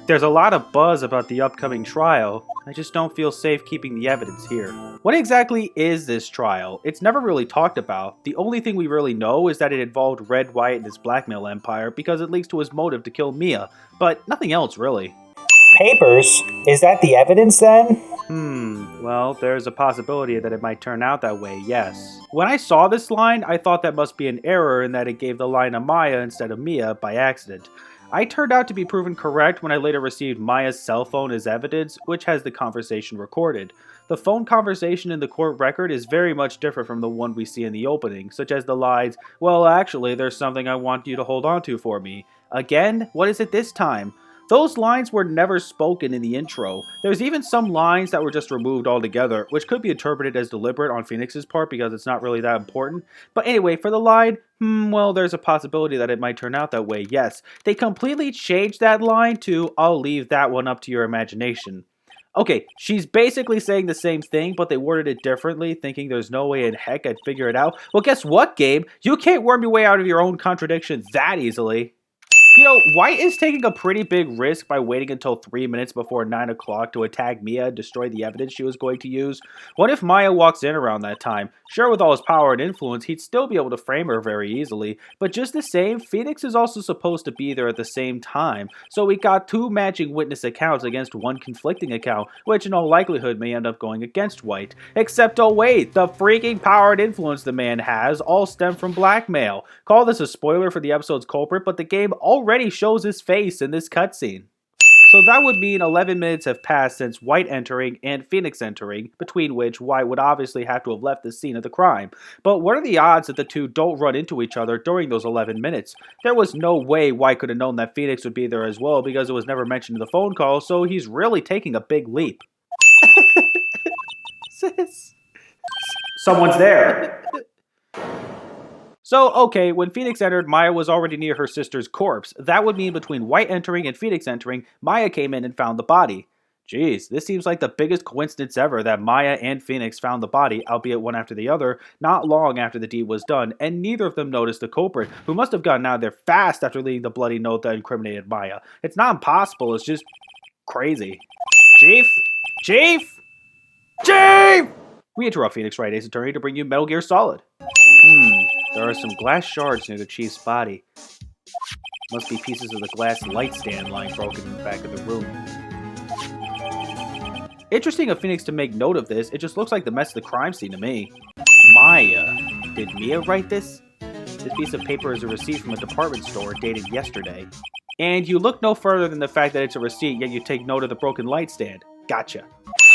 There's a lot of buzz about the upcoming trial. I just don't feel safe keeping the evidence here. What exactly is this trial? It's never really talked about. The only thing we really know is that it involved Red Wright and his blackmail empire because it leads to his motive to kill Mia, but nothing else really. Papers? Is that the evidence then? Well, there's a possibility that it might turn out that way, yes. When I saw this line, I thought that must be an error in that it gave the line to Maya instead of Mia by accident. I turned out to be proven correct when I later received Maya's cell phone as evidence, which has the conversation recorded. The phone conversation in the court record is very much different from the one we see in the opening, such as the lines, "Well, actually, there's something I want you to hold on to for me." Again? What is it this time? Those lines were never spoken in the intro. There's even some lines that were just removed altogether, which could be interpreted as deliberate on Phoenix's part because it's not really that important. But anyway, for the line, well, there's a possibility that it might turn out that way, yes. They completely changed that line to, "I'll leave that one up to your imagination." Okay, she's basically saying the same thing, but they worded it differently, thinking there's no way in heck I'd figure it out. Well, guess what, Gabe? You can't worm your way out of your own contradiction that easily. You know, White is taking a pretty big risk by waiting until 3 minutes before 9 o'clock to attack Mia and destroy the evidence she was going to use. What if Maya walks in around that time? Sure, with all his power and influence, he'd still be able to frame her very easily. But just the same, Phoenix is also supposed to be there at the same time. So we got two matching witness accounts against one conflicting account, which in all likelihood may end up going against White. Except, oh wait, the freaking power and influence the man has all stem from blackmail. Call this a spoiler for the episode's culprit, but the game already shows his face in this cutscene. So that would mean 11 minutes have passed since White entering and Phoenix entering, between which White would obviously have to have left the scene of the crime. But what are the odds that the two don't run into each other during those 11 minutes? There was no way White could have known that Phoenix would be there as well because it was never mentioned in the phone call, so he's really taking a big leap. Sis. Someone's there. So, okay, when Phoenix entered, Maya was already near her sister's corpse. That would mean between White entering and Phoenix entering, Maya came in and found the body. Jeez, this seems like the biggest coincidence ever that Maya and Phoenix found the body, albeit one after the other, not long after the deed was done, and neither of them noticed the culprit, who must have gotten out of there fast after leaving the bloody note that incriminated Maya. It's not impossible, it's just crazy. Chief? Chief? Chief! We interrupt Phoenix Wright Ace Attorney to bring you Metal Gear Solid. There are some glass shards near the chief's body. Must be pieces of the glass light stand lying broken in the back of the room. Interesting of Phoenix to make note of this, it just looks like the mess of the crime scene to me. Maya. Did Mia write this? This piece of paper is a receipt from a department store dated yesterday. And you look no further than the fact that it's a receipt, yet you take note of the broken light stand. Gotcha.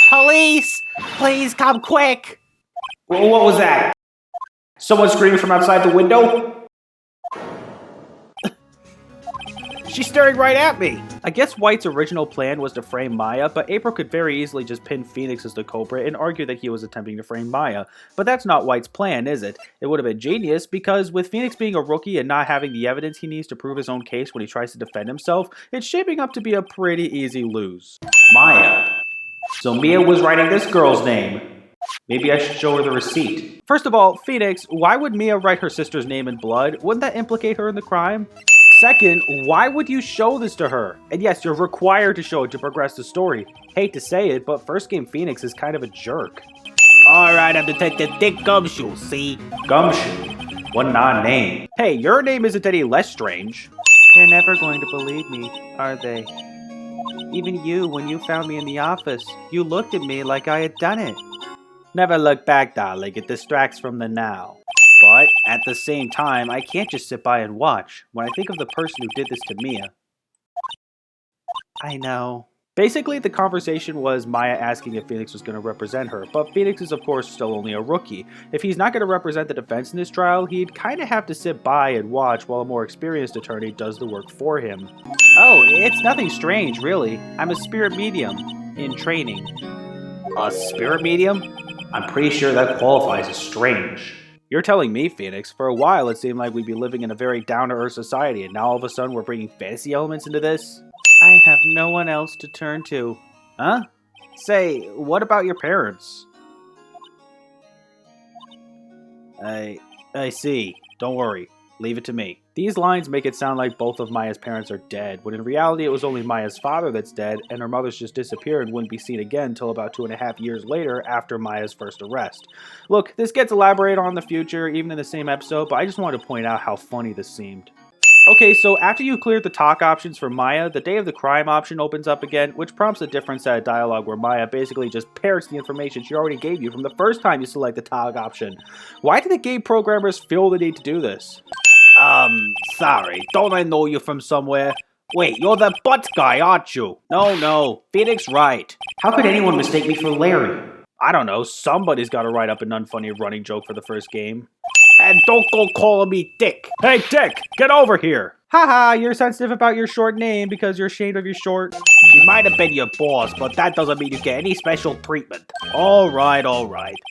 Police! Please come quick! What was that? Someone screaming from outside the window? She's staring right at me! I guess White's original plan was to frame Maya, but April could very easily just pin Phoenix as the culprit and argue that he was attempting to frame Maya. But that's not White's plan, is it? It would have been genius, because with Phoenix being a rookie and not having the evidence he needs to prove his own case when he tries to defend himself, it's shaping up to be a pretty easy lose. Maya. So Mia was writing this girl's name. Maybe I should show her the receipt. First of all, Phoenix, why would Mia write her sister's name in blood? Wouldn't that implicate her in the crime? Second, why would you show this to her? And yes, you're required to show it to progress the story. Hate to say it, but first game Phoenix is kind of a jerk. Alright, I'm Detective Dick Gumshoe, see? Gumshoe? What an odd name. Hey, your name isn't any less strange. They're never going to believe me, are they? Even you, when you found me in the office, you looked at me like I had done it. Never look back, darling. It distracts from the now. But, at the same time, I can't just sit by and watch. When I think of the person who did this to Mia. I know. Basically, the conversation was Maya asking if Phoenix was going to represent her, but Phoenix is of course still only a rookie. If he's not going to represent the defense in this trial, he'd kind of have to sit by and watch while a more experienced attorney does the work for him. Oh, it's nothing strange, really. I'm a spirit medium in training. A spirit medium? I'm pretty sure that qualifies as strange. You're telling me, Phoenix. For a while, it seemed like we'd be living in a very down-to-earth society, and now all of a sudden we're bringing fantasy elements into this? I have no one else to turn to. Huh? Say, what about your parents? I see. Don't worry. Leave it to me. These lines make it sound like both of Maya's parents are dead, when in reality it was only Maya's father that's dead, and her mother's just disappeared and wouldn't be seen again until about 2.5 years later after Maya's first arrest. Look, this gets elaborated on in the future, even in the same episode, but I just wanted to point out how funny this seemed. Okay, so after you cleared the talk options for Maya, the day of the crime option opens up again, which prompts a different set of dialogue where Maya basically just parrots the information she already gave you from the first time you select the talk option. Why did the game programmers feel the need to do this? Sorry, don't I know you from somewhere? Wait, you're that butt guy, aren't you? No, Phoenix Wright. How could anyone mistake me for Larry? I don't know, somebody's gotta write up an unfunny running joke for the first game. And don't go calling me Dick. Hey, Dick, get over here. Haha, you're sensitive about your short name because you're ashamed of your short. She might have been your boss, but that doesn't mean you get any special treatment. Alright.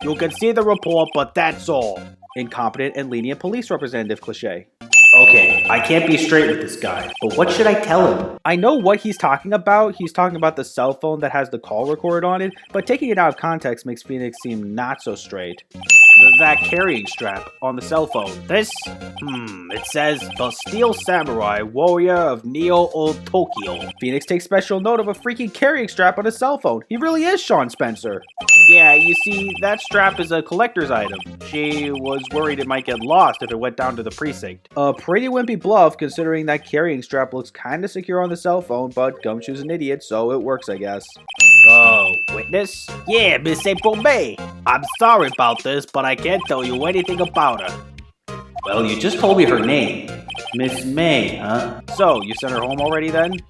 You can see the report, but that's all. Incompetent and lenient police representative cliche. Okay, I can't be straight with this guy, but what should I tell him? I know what he's talking about. He's talking about the cell phone that has the call recorded on it, but taking it out of context makes Phoenix seem not so straight. That carrying strap on the cell phone. This? It says, the Steel Samurai, Warrior of Neo-Old Tokyo. Phoenix takes special note of a freaking carrying strap on his cell phone. He really is Sean Spencer. Yeah, you see, that strap is a collector's item. She was worried it might get lost if it went down to the precinct. A pretty wimpy bluff, considering that carrying strap looks kinda secure on the cell phone, but Gumshoe's an idiot, so it works, I guess. Oh, witness? Yeah, Miss April May. I'm sorry about this, but I can't tell you anything about her. Well, you just told me her name. Miss May, huh? So, you sent her home already then?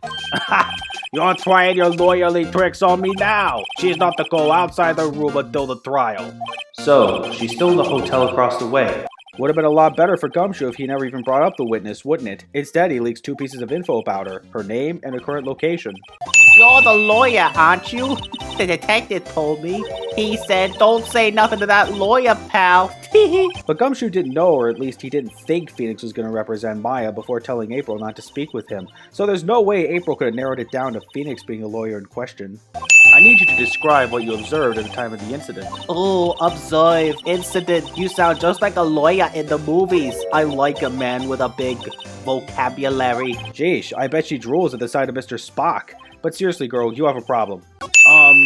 You're trying your lawyerly tricks on me now. She's not to go outside the room until the trial. So, she's still in the hotel across the way. Would have been a lot better for Gumshoe if he never even brought up the witness, wouldn't it? Instead, he leaks 2 pieces of info about her name and her current location. You're the lawyer, aren't you? The detective told me. He said, don't say nothing to that lawyer, pal. But Gumshoe didn't know, or at least he didn't think Phoenix was going to represent Maya before telling April not to speak with him. So there's no way April could have narrowed it down to Phoenix being the lawyer in question. I need you to describe what you observed at the time of the incident. Oh, observe, incident. You sound just like a lawyer in the movies. I like a man with a big vocabulary. Jeesh, I bet she drools at the sight of Mr. Spock. But seriously, girl, you have a problem.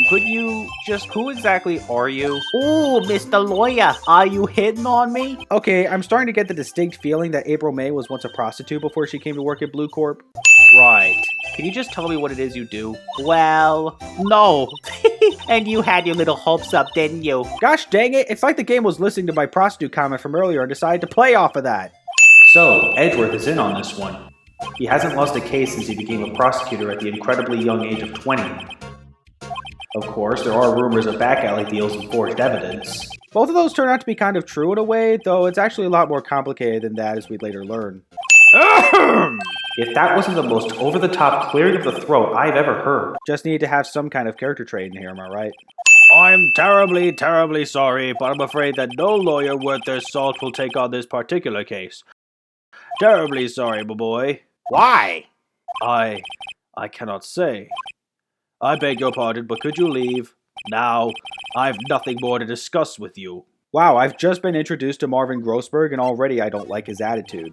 Could you just, who exactly are you? Ooh, Mr. Lawyer, are you hitting on me? Okay, I'm starting to get the distinct feeling that April May was once a prostitute before she came to work at Blue Corp. Right. Can you just tell me what it is you do? Well, no. And you had your little hopes up, didn't you? Gosh dang it, it's like the game was listening to my prostitute comment from earlier and decided to play off of that. So, Edgeworth is in on this one. He hasn't lost a case since he became a prosecutor at the incredibly young age of 20. Of course, there are rumors of back alley deals and forged evidence. Both of those turn out to be kind of true in a way, though it's actually a lot more complicated than that as we'd later learn. If that wasn't the most over-the-top clearing of the throat I've ever heard. Just need to have some kind of character trait in here, am I right? I'm terribly sorry, but I'm afraid that no lawyer worth their salt will take on this particular case. Terribly sorry, my boy. Why? I cannot say. I beg your pardon, but could you leave? Now, I've nothing more to discuss with you. Wow, I've just been introduced to Marvin Grossberg and already I don't like his attitude.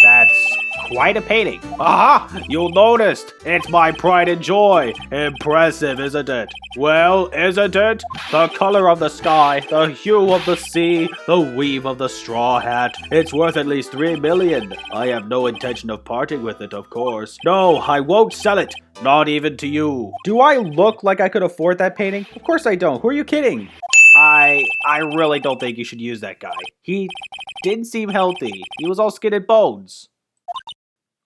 That's quite a painting. Aha! You noticed! It's my pride and joy. Impressive, isn't it? Well, isn't it? The color of the sky, the hue of the sea, the weave of the straw hat. It's worth at least 3 million. I have no intention of parting with it, of course. No, I won't sell it. Not even to you. Do I look like I could afford that painting? Of course I don't. Who are you kidding? I really don't think you should use that guy. He didn't seem healthy. He was all skin and bones.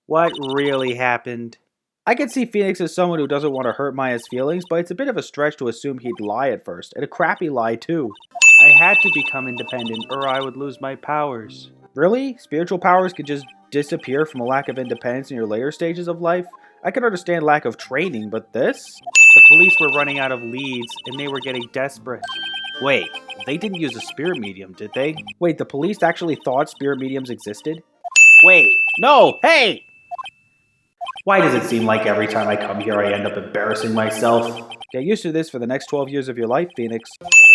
What really happened? I could see Phoenix as someone who doesn't want to hurt Maya's feelings, but it's a bit of a stretch to assume he'd lie at first, and a crappy lie too. I had to become independent or I would lose my powers. Really? Spiritual powers could just disappear from a lack of independence in your later stages of life? I could understand lack of training, but this? The police were running out of leads, and they were getting desperate. Wait, they didn't use a spirit medium, did they? Wait, the police actually thought spirit mediums existed? Wait, no, hey! Why does it seem like every time I come here I end up embarrassing myself? Get used to this for the next 12 years of your life, Phoenix.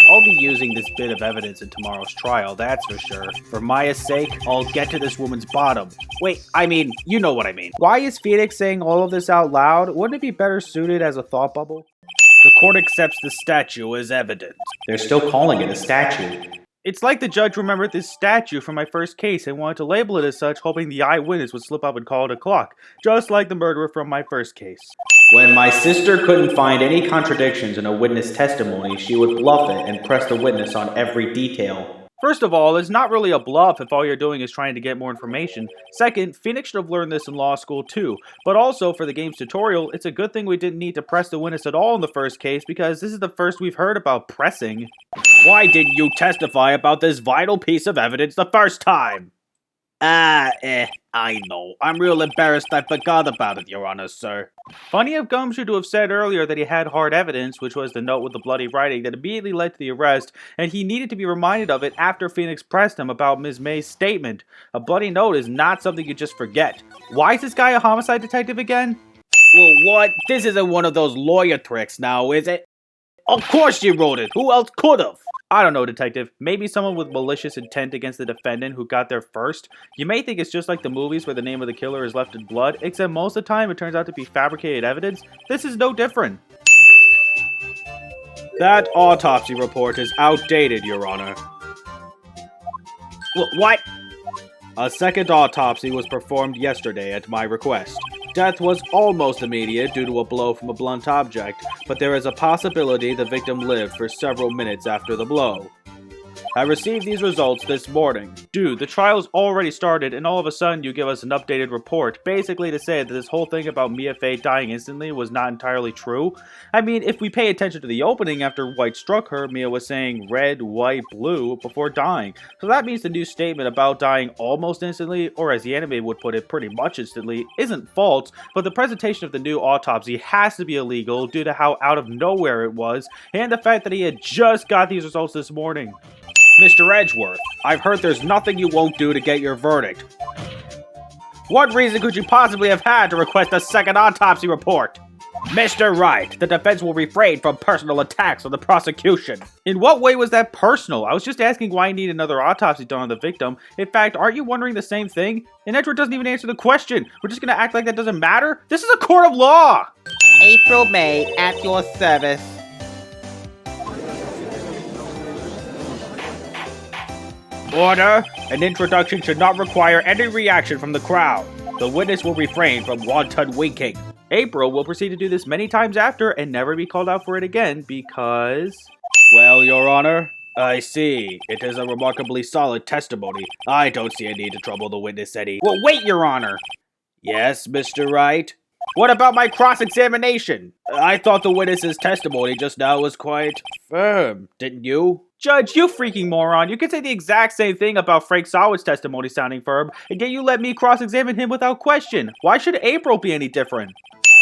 I'll be using this bit of evidence in tomorrow's trial, that's for sure. For Maya's sake, I'll get to this woman's bottom. Wait, I mean, you know what I mean. Why is Phoenix saying all of this out loud? Wouldn't it be better suited as a thought bubble? The court accepts the statue as evidence. They're still calling it a statue. It's like the judge remembered this statue from my first case and wanted to label it as such, hoping the eyewitness would slip up and call it a clock, just like the murderer from my first case. When my sister couldn't find any contradictions in a witness testimony, she would bluff it and press the witness on every detail. First of all, it's not really a bluff if all you're doing is trying to get more information. Second, Phoenix should have learned this in law school too. But also, for the game's tutorial, it's a good thing we didn't need to press the witness at all in the first case, because this is the first we've heard about pressing. Why didn't you testify about this vital piece of evidence the first time? I know. I'm real embarrassed I forgot about it, Your Honor, sir. Funny of Gum should have said earlier that he had hard evidence, which was the note with the bloody writing that immediately led to the arrest, and he needed to be reminded of it after Phoenix pressed him about Ms. May's statement. A bloody note is not something you just forget. Why is this guy a homicide detective again? Well, what? This isn't one of those lawyer tricks now, is it? Of course you wrote it! Who else could have? I don't know, detective. Maybe someone with malicious intent against the defendant who got there first. You may think it's just like the movies where the name of the killer is left in blood, except most of the time it turns out to be fabricated evidence. This is no different. That autopsy report is outdated, Your Honor. What? A second autopsy was performed yesterday at my request. Death was almost immediate due to a blow from a blunt object, but there is a possibility the victim lived for several minutes after the blow. I received these results this morning. Dude, the trial's already started, and all of a sudden you give us an updated report, basically to say that this whole thing about Mia Fey dying instantly was not entirely true. I mean, if we pay attention to the opening after White struck her, Mia was saying red, white, blue before dying. So that means the new statement about dying almost instantly, or as the anime would put it, pretty much instantly, isn't false, but the presentation of the new autopsy has to be illegal due to how out of nowhere it was, and the fact that he had just got these results this morning. Mr. Edgeworth, I've heard there's nothing you won't do to get your verdict. What reason could you possibly have had to request a second autopsy report? Mr. Wright, the defense will refrain from personal attacks on the prosecution. In what way was that personal? I was just asking why you need another autopsy done on the victim. In fact, aren't you wondering the same thing? And Edgeworth doesn't even answer the question. We're just gonna act like that doesn't matter? This is a court of law! April May, at your service. Order! An introduction should not require any reaction from the crowd. The witness will refrain from wanton winking. April will proceed to do this many times after and never be called out for it again because... Well, Your Honor, I see. It is a remarkably solid testimony. I don't see a need to trouble the witness any... Well, wait, Your Honor! Yes, Mr. Wright? What about my cross-examination? I thought the witness's testimony just now was quite firm, didn't you? Judge, you freaking moron. You can say the exact same thing about Frank Sawit's testimony sounding firm, and yet you let me cross-examine him without question. Why should April be any different?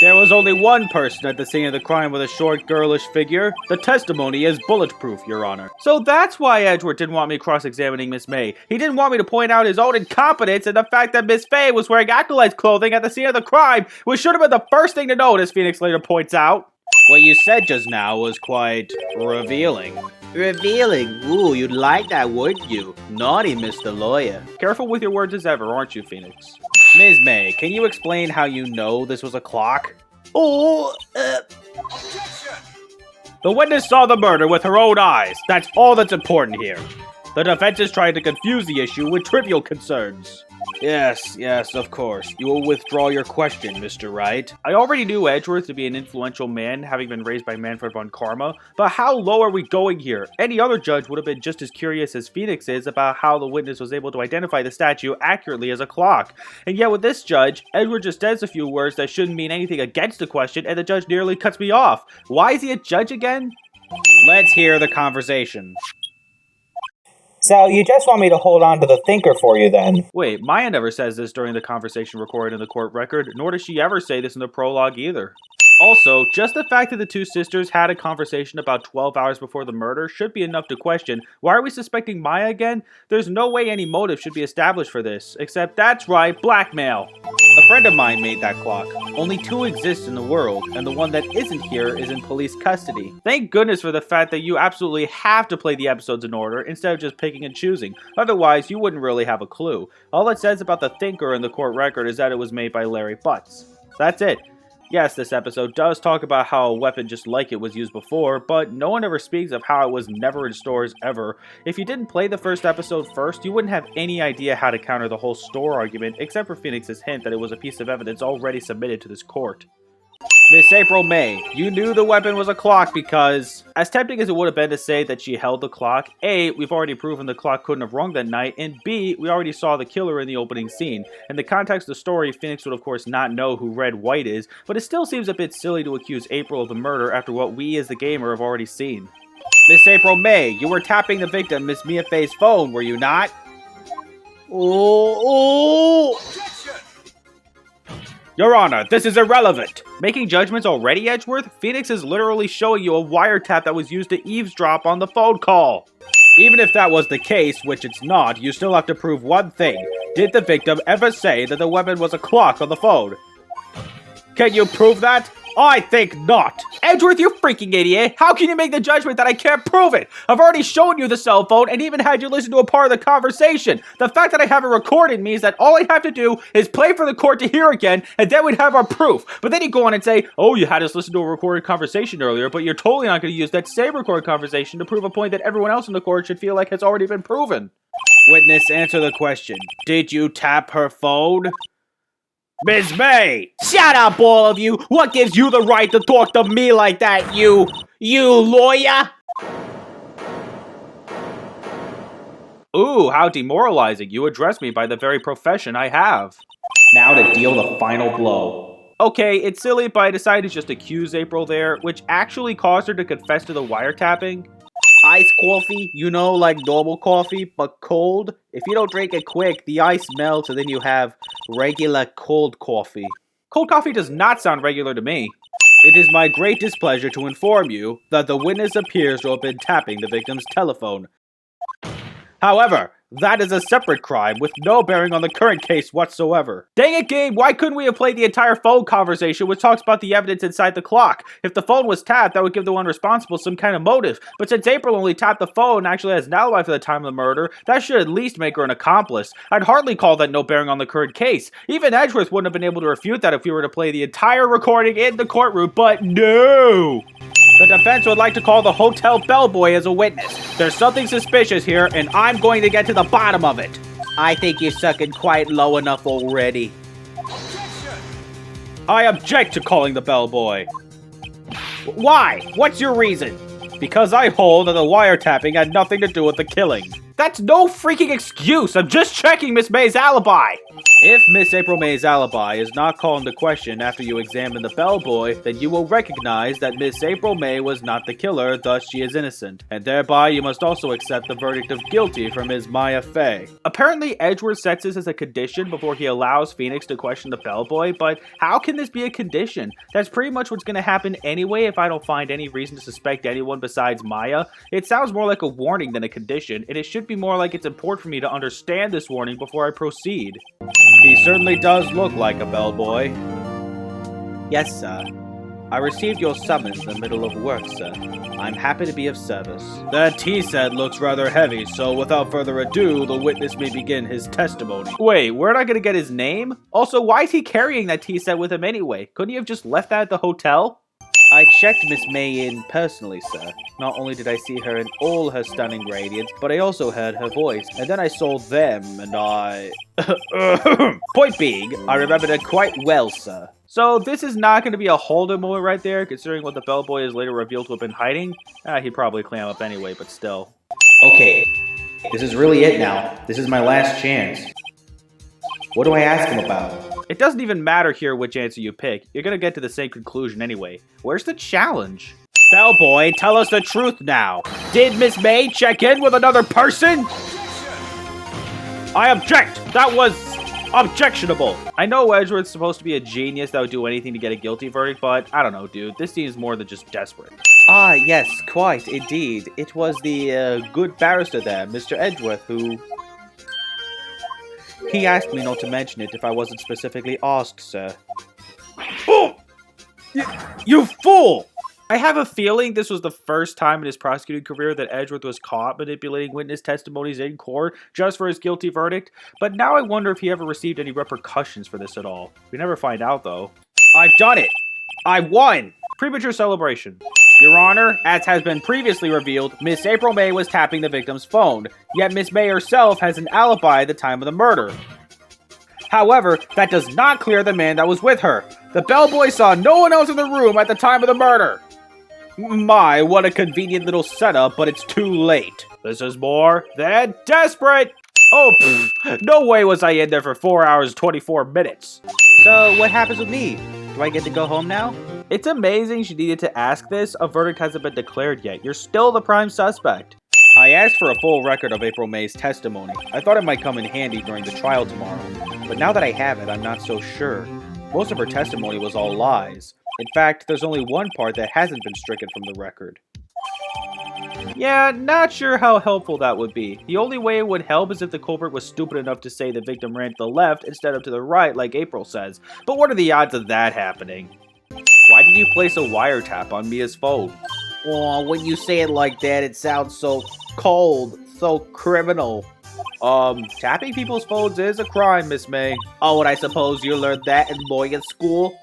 There was only one person at the scene of the crime with a short, girlish figure. The testimony is bulletproof, Your Honor. So that's why Edgeworth didn't want me cross-examining Miss May. He didn't want me to point out his own incompetence and the fact that Miss Fey was wearing acolyte's clothing at the scene of the crime, which should have been the first thing to notice, Phoenix later points out. What you said just now was quite revealing. Revealing? Ooh, you'd like that, wouldn't you? Naughty Mr. Lawyer. Careful with your words as ever, aren't you, Phoenix? Ms. May, can you explain how you know this was a clock? The witness saw the murder with her own eyes. That's all that's important here. The defense is trying to confuse the issue with trivial concerns. Yes, of course. You will withdraw your question, Mr. Wright. I already knew Edgeworth to be an influential man, having been raised by Manfred von Karma, but how low are we going here? Any other judge would have been just as curious as Phoenix is about how the witness was able to identify the statue accurately as a clock. And yet with this judge, Edgeworth just says a few words that shouldn't mean anything against the question, and the judge nearly cuts me off. Why is he a judge again? Let's hear the conversation. So you just want me to hold on to the thinker for you then? Wait, Maya never says this during the conversation recorded in the court record, nor does she ever say this in the prologue either. Also, just the fact that the two sisters had a conversation about 12 hours before the murder should be enough to question, why are we suspecting Maya again? There's no way any motive should be established for this, except that's right, blackmail. A friend of mine made that clock. Only 2 exist in the world, and the one that isn't here is in police custody. Thank goodness for the fact that you absolutely have to play the episodes in order instead of just picking and choosing. Otherwise, you wouldn't really have a clue. All it says about the Thinker in the court record is that it was made by Larry Butts. That's it. Yes, this episode does talk about how a weapon just like it was used before, but no one ever speaks of how it was never in stores ever. If you didn't play the first episode first, you wouldn't have any idea how to counter the whole store argument, except for Phoenix's hint that it was a piece of evidence already submitted to this court. Miss April May, you knew the weapon was a clock because... As tempting as it would have been to say that she held the clock, A, we've already proven the clock couldn't have rung that night, and B, we already saw the killer in the opening scene. In the context of the story, Phoenix would of course not know who Red White is, but it still seems a bit silly to accuse April of the murder after what we as the gamer have already seen. Miss April May, you were tapping the victim Miss Mia Fey's phone, were you not? Oh! Your Honor, this is irrelevant! Making judgments already, Edgeworth? Phoenix is literally showing you a wiretap that was used to eavesdrop on the phone call! Even if that was the case, which it's not, you still have to prove one thing. Did the victim ever say that the weapon was a clock on the phone? Can you prove that? I think not. Edgeworth, you freaking idiot! How can you make the judgment that I can't prove it? I've already shown you the cell phone and even had you listen to a part of the conversation. The fact that I have it recorded means that all I have to do is play for the court to hear again, and then we'd have our proof. But then you go on and say, oh, you had us listen to a recorded conversation earlier, but you're totally not going to use that same recorded conversation to prove a point that everyone else in the court should feel like has already been proven. Witness, answer the question. Did you tap her phone? Ms. May! Shut up, all of you! What gives you the right to talk to me like that, you lawyer? Ooh, how demoralizing. You address me by the very profession I have. Now to deal the final blow. Okay, it's silly, but I decided to just accuse April there, which actually caused her to confess to the wiretapping. Iced coffee, you know, like normal coffee, but cold. If you don't drink it quick, the ice melts and then you have regular cold coffee. Cold coffee does not sound regular to me. It is my great displeasure to inform you that the witness appears to have been tapping the victim's telephone. However, that is a separate crime with no bearing on the current case whatsoever. Dang it, Gabe, why couldn't we have played the entire phone conversation which talks about the evidence inside the clock? If the phone was tapped, that would give the one responsible some kind of motive. But since April only tapped the phone and actually has an alibi for the time of the murder, that should at least make her an accomplice. I'd hardly call that no bearing on the current case. Even Edgeworth wouldn't have been able to refute that if we were to play the entire recording in the courtroom, but no! The defense would like to call the hotel bellboy as a witness. There's something suspicious here, and I'm going to get to the bottom of it. I think you're sucking quite low enough already. I object to calling the bellboy. Why? What's your reason? Because I hold that the wiretapping had nothing to do with the killing. That's no freaking excuse! I'm just checking Miss May's alibi! If Miss April May's alibi is not called into question after you examine the bellboy, then you will recognize that Miss April May was not the killer, thus she is innocent. And thereby you must also accept the verdict of guilty for Ms. Maya Fey. Apparently Edgeworth sets this as a condition before he allows Phoenix to question the bellboy, but how can this be a condition? That's pretty much what's going to happen anyway if I don't find any reason to suspect anyone besides Maya. It sounds more like a warning than a condition, and it should be more like it's important for me to understand this warning before I proceed. He certainly does look like a bellboy. Yes, sir. I received your summons in the middle of work, sir. I'm happy to be of service. That tea set looks rather heavy, so without further ado, the witness may begin his testimony. Wait, we're not gonna get his name? Also, why is he carrying that tea set with him anyway? Couldn't he have just left that at the hotel? I checked Miss May in personally, sir. Not only did I see her in all her stunning radiance, but I also heard her voice. And then I saw them, and I... Point being, I remembered it quite well, sir. So this is not going to be a hold-up moment right there, considering what the bellboy is later revealed to have been hiding. He'd probably clam up anyway, but still. Okay, this is really it now. This is my last chance. What do I ask him about? It doesn't even matter here which answer you pick. You're gonna get to the same conclusion anyway. Where's the challenge? Bellboy, tell us the truth now. Did Miss May check in with another person? I object! That was objectionable. I know Edgeworth's supposed to be a genius that would do anything to get a guilty verdict, but I don't know, dude. This seems more than just desperate. Ah, yes, quite, indeed. It was the good barrister there, Mr. Edgeworth, who... He asked me not to mention it if I wasn't specifically asked, sir. Oh! You fool! I have a feeling this was the first time in his prosecuting career that Edgeworth was caught manipulating witness testimonies in court just for his guilty verdict, but now I wonder if he ever received any repercussions for this at all. We never find out, though. I've done it! I won! Premature celebration. Your Honor, as has been previously revealed, Miss April May was tapping the victim's phone, yet Miss May herself has an alibi at the time of the murder. However, that does not clear the man that was with her. The bellboy saw no one else in the room at the time of the murder. My, what a convenient little setup, but it's too late. This is more than desperate! Oh, no way was I in there for 4 hours 24 minutes. So, what happens with me? Do I get to go home now? It's amazing she needed to ask this. A verdict hasn't been declared yet. You're still the prime suspect. I asked for a full record of April May's testimony. I thought it might come in handy during the trial tomorrow. But now that I have it, I'm not so sure. Most of her testimony was all lies. In fact, there's only one part that hasn't been stricken from the record. Yeah, not sure how helpful that would be. The only way it would help is if the culprit was stupid enough to say the victim ran to the left instead of to the right like April says. But what are the odds of that happening? Why did you place a wiretap on Mia's phone? Oh, when you say it like that, it sounds so cold, so criminal. Tapping people's phones is a crime, Miss May. Oh, and I suppose you learned that in lawyer school?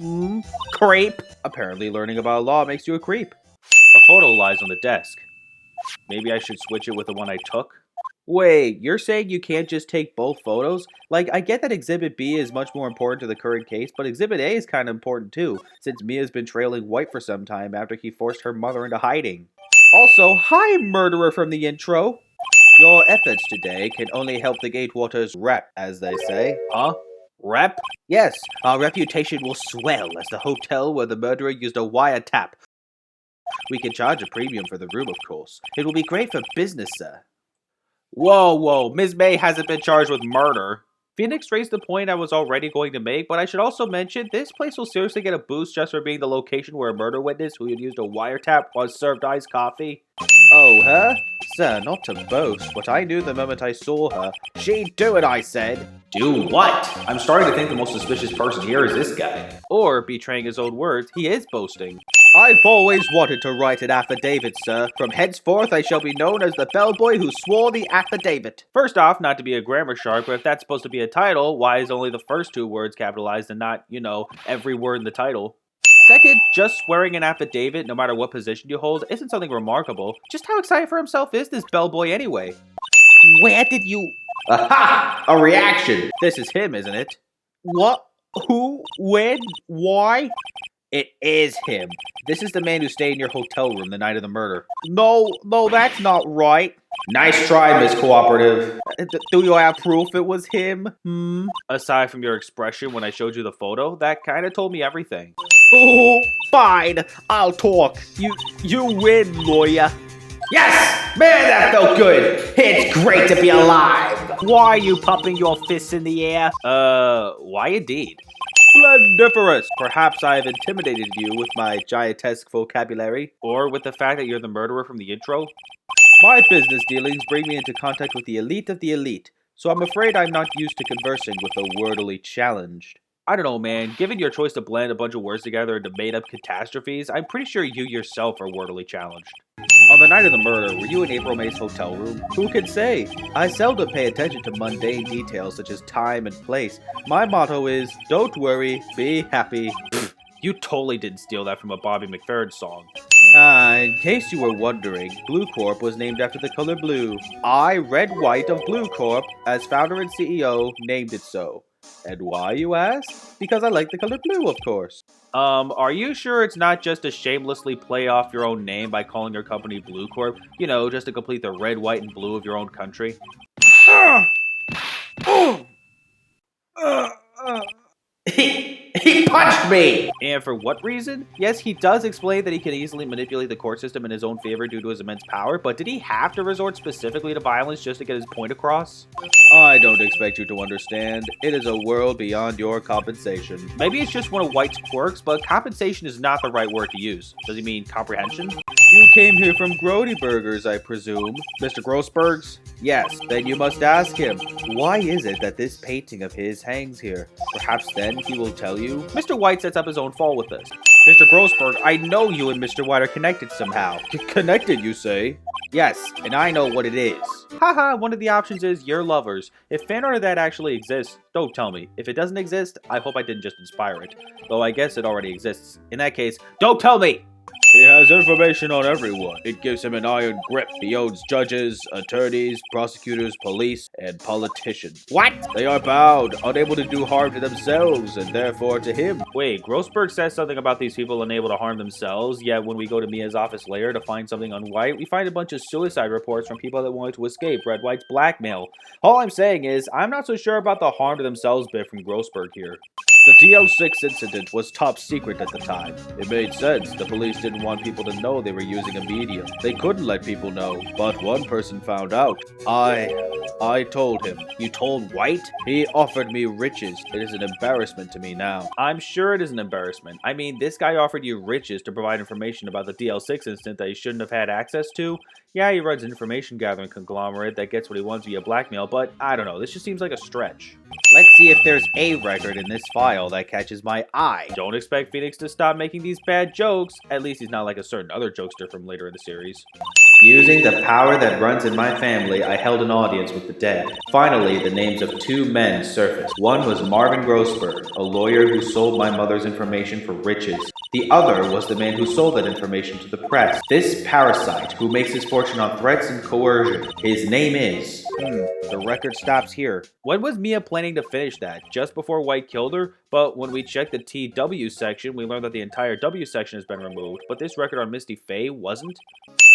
Creep. Apparently learning about law makes you a creep. A photo lies on the desk. Maybe I should switch it with the one I took? Wait, you're saying you can't just take both photos? Like, I get that Exhibit B is much more important to the current case, but Exhibit A is kind of important too, since Mia's been trailing Wright for some time after he forced her mother into hiding. Also, hi, murderer from the intro! Your efforts today can only help the Gatewaters rep, as they say. Huh? Rep? Yes, our reputation will swell as the hotel where the murderer used a wiretap. We can charge a premium for the room, of course. It will be great for business, sir. Whoa, Ms. May hasn't been charged with murder. Phoenix raised the point I was already going to make, but I should also mention this place will seriously get a boost just for being the location where a murder witness who had used a wiretap was served iced coffee. Oh, her? Sir, not to boast, but I knew the moment I saw her. She'd do it, I said. Do what? I'm starting to think the most suspicious person here is this guy. Or, betraying his own words, he is boasting. I've always wanted to write an affidavit, sir. From henceforth, I shall be known as the bellboy who swore the affidavit. First off, not to be a grammar shark, but if that's supposed to be a title, why is only the first two words capitalized and not, every word in the title? Second, just swearing an affidavit, no matter what position you hold, isn't something remarkable. Just how excited for himself is this bellboy anyway? Where did you... Aha! A reaction! This is him, isn't it? What? Who? When? Why? It is him. This is the man who stayed in your hotel room the night of the murder. No, that's not right. Nice try, Miss Cooperative. Do you have proof it was him? Aside from your expression when I showed you the photo, that kind of told me everything. Oh, fine. I'll talk. You win, lawyer. Yes! Man, that felt good! It's great to be alive! Why are you pumping your fists in the air? Why indeed? Splendiferous! Perhaps I have intimidated you with my giantesque vocabulary, or with the fact that you're the murderer from the intro. My business dealings bring me into contact with the elite of the elite, so I'm afraid I'm not used to conversing with the wordily challenged. I don't know, man. Given your choice to blend a bunch of words together into made-up catastrophes, I'm pretty sure you yourself are wordily challenged. On the night of the murder, were you in April May's hotel room? Who can say? I seldom pay attention to mundane details such as time and place. My motto is, don't worry, be happy. You totally didn't steal that from a Bobby McFerrin song. In case you were wondering, Blue Corp was named after the color blue. I, Red White of Blue Corp, as founder and CEO, named it so. And why, you ask? Because I like the color blue, of course. Are you sure it's not just to shamelessly play off your own name by calling your company Blue Corp? You know, just to complete the red, white, and blue of your own country? He punched me! And for what reason? Yes, he does explain that he can easily manipulate the court system in his own favor due to his immense power, but did he have to resort specifically to violence just to get his point across? I don't expect you to understand. It is a world beyond your compensation. Maybe it's just one of White's quirks, but compensation is not the right word to use. Does he mean comprehension? You came here from Grody Burgers, I presume. Mr. Grossberg's? Yes, then you must ask him, why is it that this painting of his hangs here? Perhaps then he will tell you. Mr. White sets up his own fall with this. Mr. Grossberg, I know you and Mr. White are connected somehow. Connected, you say? Yes, and I know what it is. Haha, one of the options is you're lovers. If fan art of that actually exists, don't tell me. If it doesn't exist, I hope I didn't just inspire it. Though I guess it already exists. In that case, don't tell me! He has information on everyone. It gives him an iron grip. He owns judges, attorneys, prosecutors, police, and politicians. What? They are bound, unable to do harm to themselves, and therefore to him. Wait, Grossberg says something about these people unable to harm themselves, yet when we go to Mia's office later to find something on White, we find a bunch of suicide reports from people that wanted to escape Red White's blackmail. All I'm saying is, I'm not so sure about the harm to themselves bit from Grossberg here. The DL6 incident was top secret at the time. It made sense. The police didn't want people to know they were using a medium. They couldn't let people know, but one person found out. I told him. You told White? He offered me riches. It is an embarrassment to me now. I'm sure it is an embarrassment. I mean, this guy offered you riches to provide information about the DL6 incident that he shouldn't have had access to. Yeah, he runs an information gathering conglomerate that gets what he wants via blackmail, but I don't know, this just seems like a stretch. Let's see if there's a record in this file that catches my eye. Don't expect Phoenix to stop making these bad jokes. At least he's not like a certain other jokester from later in the series. Using the power that runs in my family, I held an audience with the dead. Finally, the names of two men surfaced. One was Marvin Grossberg, a lawyer who sold my mother's information for riches. The other was the man who sold that information to the press. This parasite, who makes his fortune on threats and coercion. His name is... The record stops here. When was Mia planning to finish that? Just before White killed her? But when we checked the TW section, we learned that the entire W section has been removed. But this record on Misty Faye wasn't?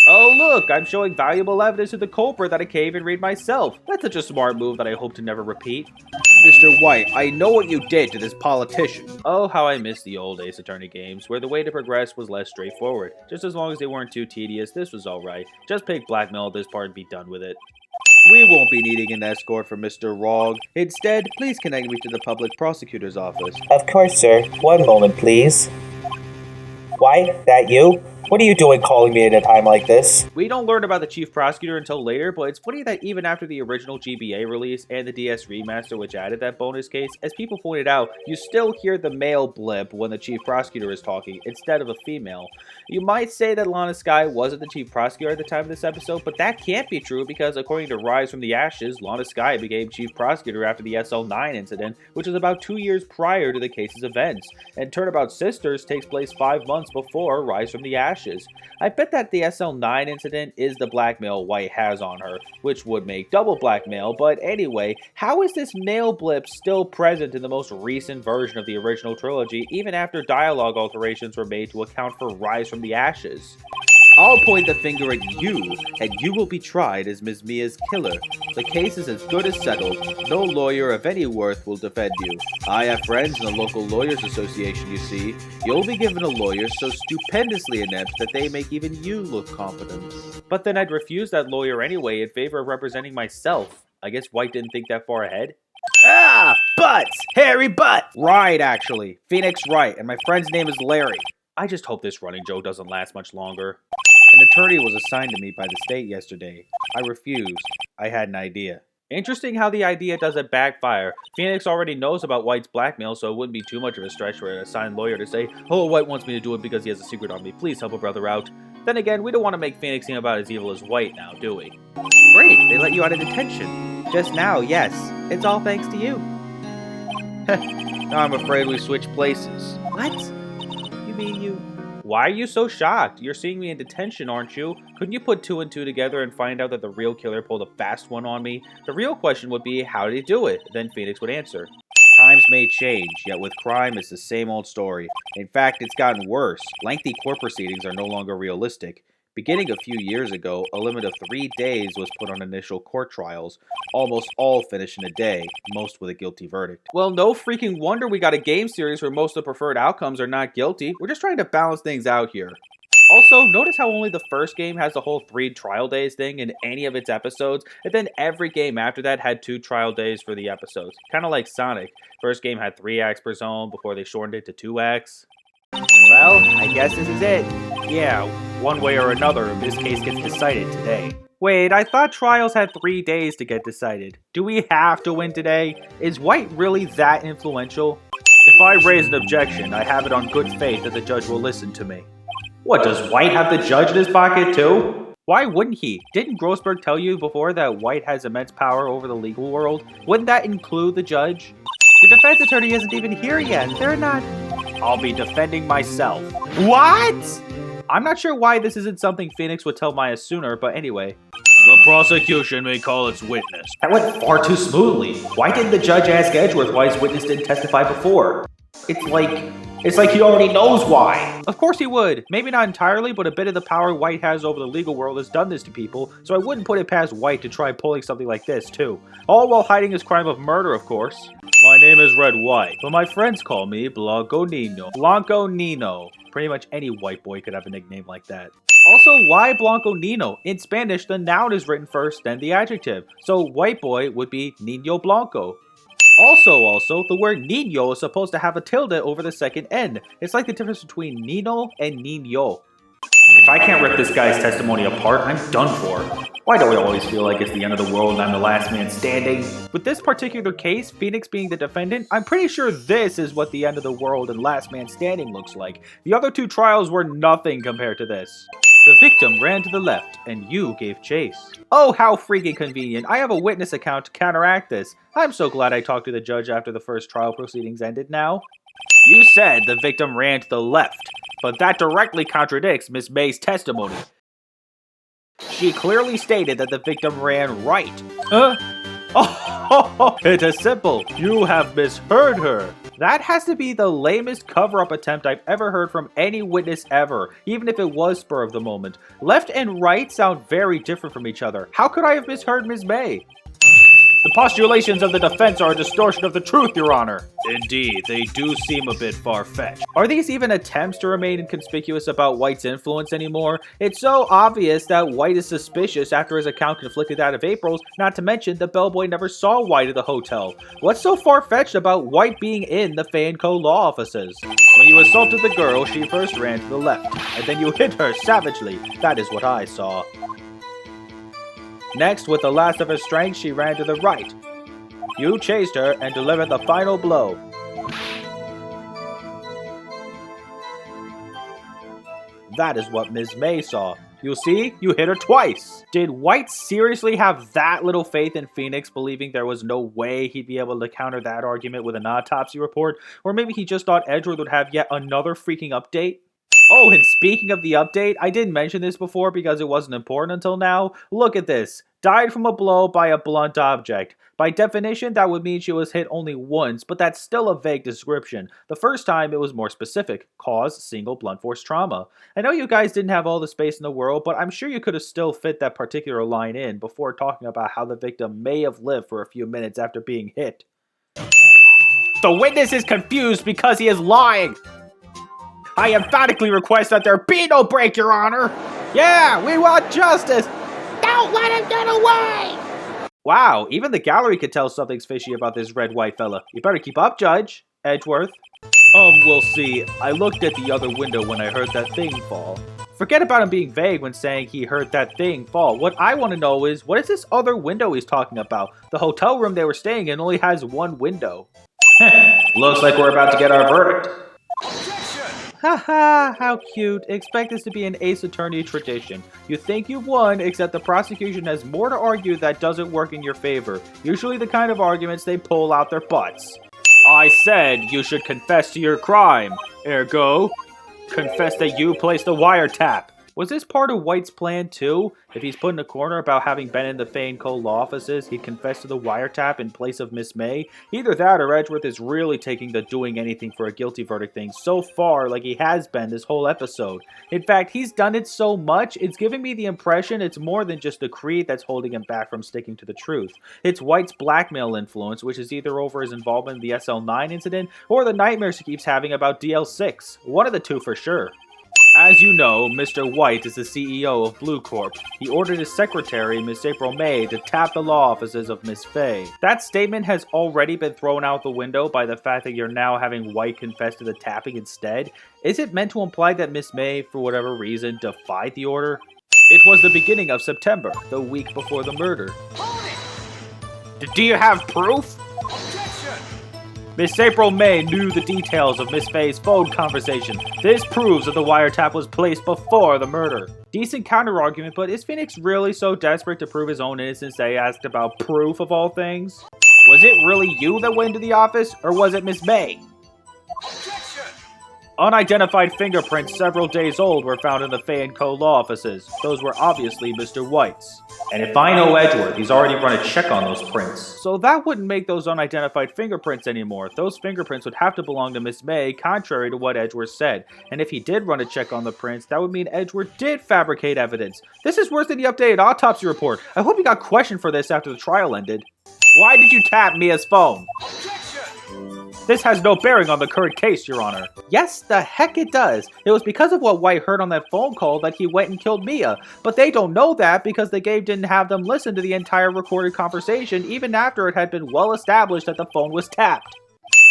Oh look, I'm showing valuable evidence to the culprit that I can't even read myself. That's such a smart move that I hope to never repeat. Mr. White, I know what you did to this politician. Oh, how I miss the old Ace Attorney games, where the way to progress was less straightforward. Just as long as they weren't too tedious, this was alright. Just pick blackmail at this part and be done with it. We won't be needing an escort from Mr. Rogg. Instead, please connect me to the public prosecutor's office. Of course, sir. One moment, please. Why? That you? What are you doing calling me at a time like this? We don't learn about the chief prosecutor until later, but it's funny that even after the original GBA release and the DS remaster which added that bonus case, as people pointed out, you still hear the male blip when the chief prosecutor is talking, instead of a female. You might say that Lana Skye wasn't the chief prosecutor at the time of this episode, but that can't be true because according to Rise from the Ashes, Lana Skye became chief prosecutor after the SL9 incident, which was about 2 years prior to the case's events, and Turnabout Sisters takes place 5 months before Rise from the Ashes. I bet that the SL9 incident is the blackmail White has on her, which would make double blackmail, but anyway, how is this male blip still present in the most recent version of the original trilogy, even after dialogue alterations were made to account for Rise from the Ashes? I'll point the finger at you, and you will be tried as Ms. Mia's killer. The case is as good as settled. No lawyer of any worth will defend you. I have friends in the local lawyers association, you see. You'll be given a lawyer so stupendously inept that they make even you look competent. But then I'd refuse that lawyer anyway in favor of representing myself. I guess White didn't think that far ahead. Ah! Butts! Hairy butt! Wright, actually. Phoenix Wright, and my friend's name is Larry. I just hope this running joke doesn't last much longer. An attorney was assigned to me by the state yesterday. I refused. I had an idea. Interesting how the idea doesn't backfire. Phoenix already knows about White's blackmail, so it wouldn't be too much of a stretch for an assigned lawyer to say, "Oh, White wants me to do it because he has a secret on me. Please help a brother out." Then again, we don't want to make Phoenix seem about as evil as White now, do we? Great, they let you out of detention. Just now, yes. It's all thanks to you. Now I'm afraid we switched places. What? You mean you... Why are you so shocked? You're seeing me in detention, aren't you? Couldn't you put 2 and 2 together and find out that the real killer pulled a fast one on me? The real question would be, how did he do it? Then Phoenix would answer. Times may change, yet with crime it's the same old story. In fact, it's gotten worse. Lengthy court proceedings are no longer realistic. Beginning a few years ago, a limit of 3 days was put on initial court trials. Almost all finish in a day, most with a guilty verdict. Well, no freaking wonder we got a game series where most of the preferred outcomes are not guilty. We're just trying to balance things out here. Also, notice how only the first game has the whole 3 trial days thing in any of its episodes, and then every game after that had 2 trial days for the episodes. Kind of like Sonic. First game had 3 acts per zone before they shortened it to 2 acts. Well, I guess this is it. Yeah, one way or another, this case gets decided today. Wait, I thought trials had 3 days to get decided. Do we have to win today? Is White really that influential? If I raise an objection, I have it on good faith that the judge will listen to me. What, does White have the judge in his pocket too? Why wouldn't he? Didn't Grossberg tell you before that White has immense power over the legal world? Wouldn't that include the judge? The defense attorney isn't even here yet. They're not... I'll be defending myself. What? I'm not sure why this isn't something Phoenix would tell Maya sooner, but anyway. The prosecution may call its witness. That went far too smoothly. Why didn't the judge ask Edgeworth why his witness didn't testify before? It's like he already knows why. Of course he would. Maybe not entirely, but a bit of the power White has over the legal world has done this to people, so I wouldn't put it past White to try pulling something like this, too. All while hiding his crime of murder, of course. My name is Red White, but my friends call me Blanco Nino. Blanco Nino. Pretty much any white boy could have a nickname like that. Also, why Blanco Nino? In Spanish, the noun is written first, then the adjective. So white boy would be Niño Blanco. Also, the word Niño is supposed to have a tilde over the second N. It's like the difference between Nino and Niño. If I can't rip this guy's testimony apart, I'm done for. Why do I always feel like it's the end of the world and I'm the last man standing? With this particular case, Phoenix being the defendant, I'm pretty sure this is what the end of the world and last man standing looks like. The other two trials were nothing compared to this. The victim ran to the left, and you gave chase. Oh, how freaking convenient. I have a witness account to counteract this. I'm so glad I talked to the judge after the first trial proceedings ended now. You said the victim ran to the left, but that directly contradicts Miss May's testimony. She clearly stated that the victim ran right. Oh, it is simple. You have misheard her. That has to be the lamest cover-up attempt I've ever heard from any witness ever, even if it was spur of the moment. Left and right sound very different from each other. How could I have misheard Ms. May? The postulations of the defense are a distortion of the truth, Your Honor. Indeed, they do seem a bit far-fetched. Are these even attempts to remain inconspicuous about White's influence anymore? It's so obvious that White is suspicious after his account conflicted that of April's, not to mention the bellboy never saw White at the hotel. What's so far-fetched about White being in the Fanco law offices? When you assaulted the girl, she first ran to the left, and then you hit her savagely. That is what I saw. Next, with the last of her strength, she ran to the right. You chased her and delivered the final blow. That is what Ms. May saw. You see, you hit her twice. Did White seriously have that little faith in Phoenix, believing there was no way he'd be able to counter that argument with an autopsy report? Or maybe he just thought Edgeworth would have yet another freaking update? Oh, and speaking of the update, I didn't mention this before because it wasn't important until now. Look at this. Died from a blow by a blunt object. By definition, that would mean she was hit only once, but that's still a vague description. The first time, it was more specific. Cause, single blunt force trauma. I know you guys didn't have all the space in the world, but I'm sure you could have still fit that particular line in before talking about how the victim may have lived for a few minutes after being hit. The witness is confused because he is lying! I emphatically request that there be no break, Your Honor! Yeah, we want justice! Don't let him get away! Wow, even the gallery could tell something's fishy about this red-white fella. You better keep up, Judge. Edgeworth. We'll see. I looked at the other window when I heard that thing fall. Forget about him being vague when saying he heard that thing fall. What I want to know is, what is this other window he's talking about? The hotel room they were staying in only has one window. Looks like we're about to get our verdict. Haha, how cute. Expect this to be an ace attorney tradition. You think you've won, except the prosecution has more to argue that doesn't work in your favor. Usually the kind of arguments they pull out their butts. I said you should confess to your crime. Ergo, confess that you placed the wiretap. Was this part of White's plan too? If he's put in a corner about having been in the Fanco law offices, he'd confess to the wiretap in place of Miss May? Either that or Edgeworth is really taking the doing anything for a guilty verdict thing so far like he has been this whole episode. In fact, he's done it so much, it's giving me the impression it's more than just the creed that's holding him back from sticking to the truth. It's White's blackmail influence, which is either over his involvement in the SL9 incident or the nightmares he keeps having about DL6. One of the two for sure. As you know, Mr. White is the CEO of Blue Corp. He ordered his secretary, Miss April May, to tap the law offices of Miss Fay. That statement has already been thrown out the window by the fact that you're now having White confess to the tapping instead. Is it meant to imply that Miss May, for whatever reason, defied the order? It was the beginning of September, the week before the murder. Do you have proof? Miss April May knew the details of Miss Fay's phone conversation. This proves that the wiretap was placed before the murder. Decent counter-argument, but is Phoenix really so desperate to prove his own innocence that he asked about proof of all things? Was it really you that went to the office, or was it Miss May? Unidentified fingerprints several days old were found in the Fay & Co. law offices. Those were obviously Mr. White's. And if I know Edward, he's already run a check on those prints. So that wouldn't make those unidentified fingerprints anymore. Those fingerprints would have to belong to Miss May, contrary to what Edward said. And if he did run a check on the prints, that would mean Edward did fabricate evidence. This is worse than the updated autopsy report. I hope you got questioned for this after the trial ended. Why did you tap Mia's phone? This has no bearing on the current case, Your Honor. Yes, the heck it does. It was because of what White heard on that phone call that he went and killed Mia. But they don't know that because the game didn't have them listen to the entire recorded conversation even after it had been well established that the phone was tapped.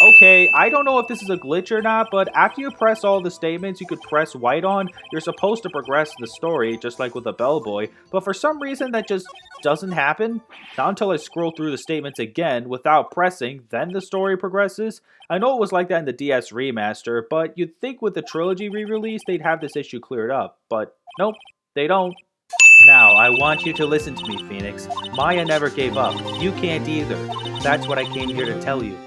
Okay, I don't know if this is a glitch or not, but after you press all the statements you could press White on, you're supposed to progress the story, just like with a bellboy, but for some reason that just doesn't happen. Not until I scroll through the statements again without pressing, then the story progresses. I know it was like that in the DS remaster, but you'd think with the trilogy re-release they'd have this issue cleared up, but nope, they don't. Now, I want you to listen to me, Phoenix. Maya never gave up. You can't either. That's what I came here to tell you.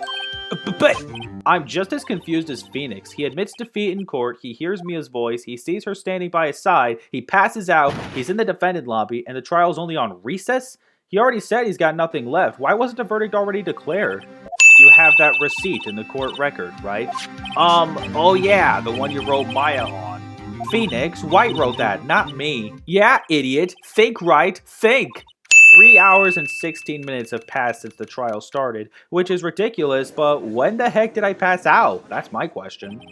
But I'm just as confused as Phoenix. He admits defeat in court, he hears Mia's voice, he sees her standing by his side, he passes out, he's in the defendant lobby, and the trial's only on recess? He already said he's got nothing left. Why wasn't the verdict already declared? You have that receipt in the court record, right? Oh yeah, the one you wrote Maya on. Phoenix, White wrote that, not me. Yeah, idiot. Think right, think! 3 hours and 16 minutes have passed since the trial started, which is ridiculous, but when the heck did I pass out? That's my question.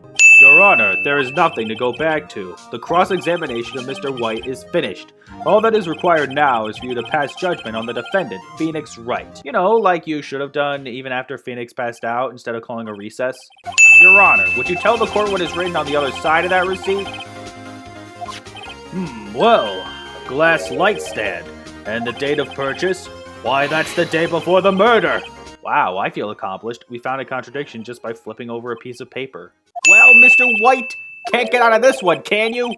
Your Honor, there is nothing to go back to. The cross-examination of Mr. White is finished. All that is required now is for you to pass judgment on the defendant, Phoenix Wright. You know, like you should have done even after Phoenix passed out instead of calling a recess. Your Honor, would you tell the court what is written on the other side of that receipt? Well, a glass light stand. And the date of purchase? Why, that's the day before the murder! Wow, I feel accomplished. We found a contradiction just by flipping over a piece of paper. Well, Mr. White, can't get out of this one, can you?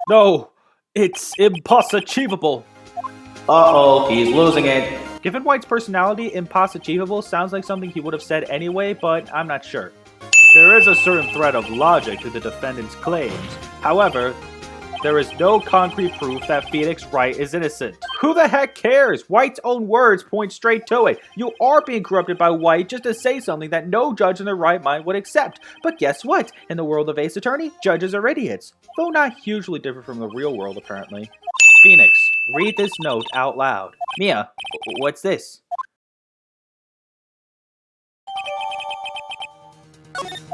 No, it's impossible. Uh-oh, he's losing it. Given White's personality, impossible sounds like something he would have said anyway, but I'm not sure. There is a certain thread of logic to the defendant's claims. However, there is no concrete proof that Phoenix Wright is innocent. Who the heck cares? White's own words point straight to it. You are being corrupted by White just to say something that no judge in their right mind would accept. But guess what? In the world of Ace Attorney, judges are idiots. Though not hugely different from the real world, apparently. Phoenix, read this note out loud. Mia, what's this?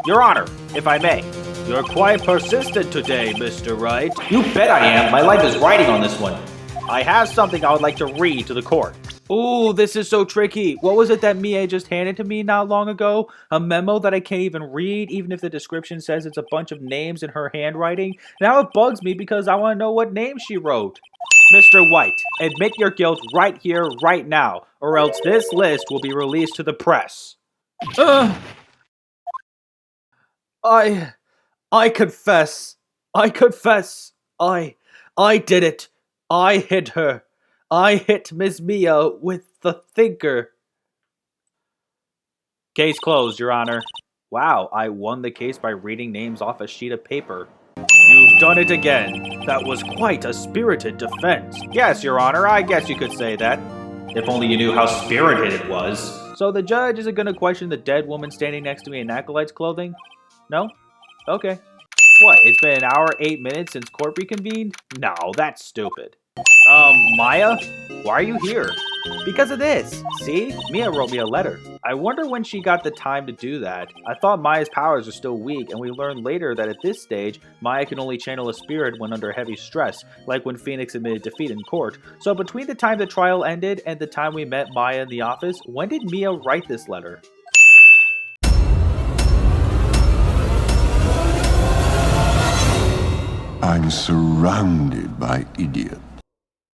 Your Honor, if I may. You're quite persistent today, Mr. Wright. You bet I am. My life is riding on this one. I have something I would like to read to the court. Ooh, this is so tricky. What was it that Mia just handed to me not long ago? A memo that I can't even read, even if the description says it's a bunch of names in her handwriting? Now it bugs me because I want to know what name she wrote. Mr. White, admit your guilt right here, right now, or else this list will be released to the press. I confess. I did it. I hit her. I hit Miss Mia with the thinker. Case closed, Your Honor. Wow, I won the case by reading names off a sheet of paper. You've done it again. That was quite a spirited defense. Yes, Your Honor, I guess you could say that. If only you knew how spirited it was. So the judge isn't going to question the dead woman standing next to me in acolyte's clothing? No? Okay. What, it's been an hour, 8 minutes since court reconvened? No, that's stupid. Maya? Why are you here? Because of this. See? Mia wrote me a letter. I wonder when she got the time to do that. I thought Maya's powers are still weak, and we learned later that at this stage, Maya can only channel a spirit when under heavy stress, like when Phoenix admitted defeat in court. So between the time the trial ended and the time we met Maya in the office, when did Mia write this letter? I'm surrounded by idiots.